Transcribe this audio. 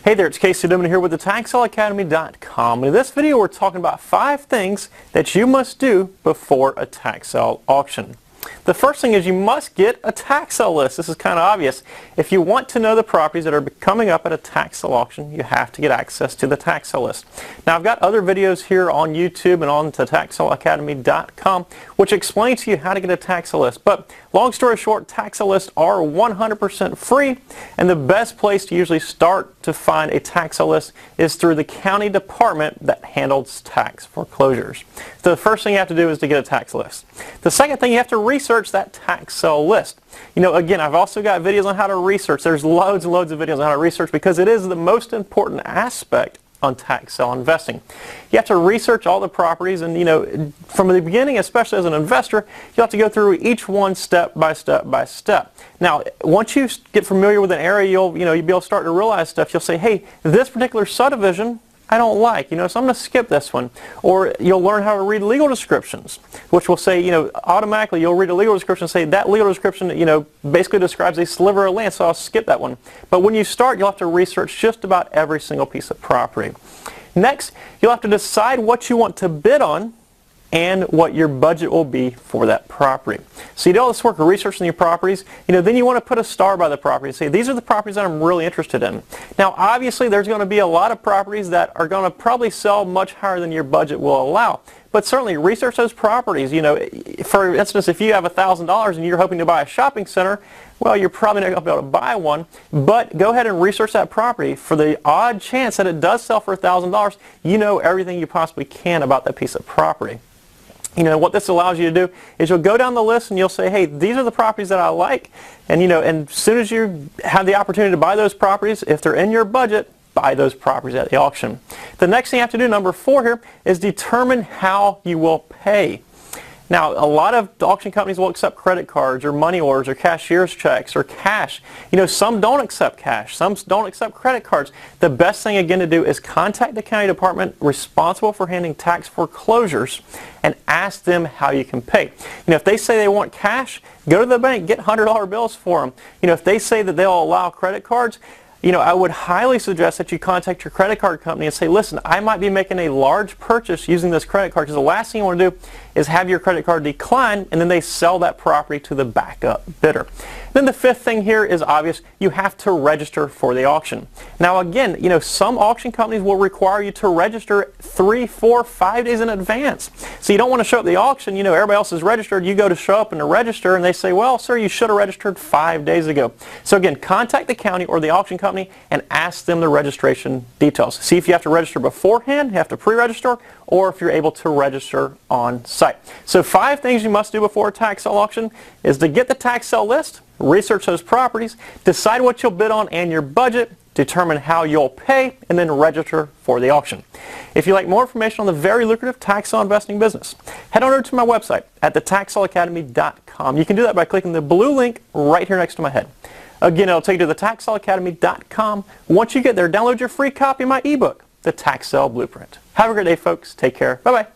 Hey there, it's Casey Dimon here with the TaxSaleAcademy.com. In this video we're talking about 5 things that you must do before a tax sale auction. The first thing is you must get a tax sale list. This is kind of obvious. If you want to know the properties that are coming up at a tax sale auction, you have to get access to the tax sale list. Now I've got other videos here on YouTube and on the TaxSaleAcademy.com which explain to you how to get a tax sale list. But long story short, tax sale lists are 100% free, and the best place to usually start to find a tax sale list is through the county department that handles tax foreclosures. So the first thing you have to do is to get a tax list. The second thing, you have to research that tax sale list. You know, again, I've also got videos on how to research. There's loads and loads of videos on how to research because it is the most important aspect on tax sale investing. You have to research all the properties, and you know, from the beginning, especially as an investor, you'll have to go through each one step by step by step. Now, once you get familiar with an area, you'll be able to start to realize stuff. You'll say, hey, this particular subdivision I don't like, so I'm going to skip this one. Or you'll learn how to read legal descriptions, which will say, automatically you'll read a legal description and say that legal description, basically describes a sliver of land, so I'll skip that one. But when you start, you'll have to research just about every single piece of property. Next, you'll have to decide what you want to bid on and what your budget will be for that property. So you do all this work of researching your properties, then you want to put a star by the property and say, these are the properties that I'm really interested in. Now obviously there's going to be a lot of properties that are going to probably sell much higher than your budget will allow. But certainly research those properties. For instance, if you have $1,000 and you're hoping to buy a shopping center, well, you're probably not going to be able to buy one, but go ahead and research that property. For the odd chance that it does sell for $1,000, you know everything you possibly can about that piece of property. What this allows you to do is you'll go down the list and you'll say, hey, these are the properties that I like. And and as soon as you have the opportunity to buy those properties, if they're in your budget, buy those properties at the auction. The next thing you have to do, number 4 here, is determine how you will pay. Now, a lot of auction companies will accept credit cards or money orders or cashier's checks or cash. Some don't accept cash. Some don't accept credit cards. The best thing, again, to do is contact the county department responsible for handling tax foreclosures and ask them how you can pay. If they say they want cash, go to the bank, get $100 bills for them. If they say that they'll allow credit cards, I would highly suggest that you contact your credit card company and say, listen, I might be making a large purchase using this credit card, because the last thing you want to do is have your credit card decline and then they sell that property to the backup bidder. Then the 5th thing here is obvious. You have to register for the auction. Now again, some auction companies will require you to register 3, 4, 5 days in advance. So you don't want to show up at the auction, everybody else is registered, you go to show up and to register and they say, well, sir, you should have registered 5 days ago. So again, contact the county or the auction company and ask them the registration details. See if you have to register beforehand, you have to pre-register, or if you're able to register on site. So 5 things you must do before a tax sale auction is to get the tax sale list, research those properties, decide what you'll bid on and your budget, determine how you'll pay, and then register for the auction. If you'd like more information on the very lucrative tax sale investing business, head on over to my website at TheTaxSaleAcademy.com. You can do that by clicking the blue link right here next to my head. Again, it'll take you to TheTaxSaleAcademy.com. Once you get there, download your free copy of my ebook, The Tax Sale Blueprint. Have a great day, folks. Take care. Bye-bye.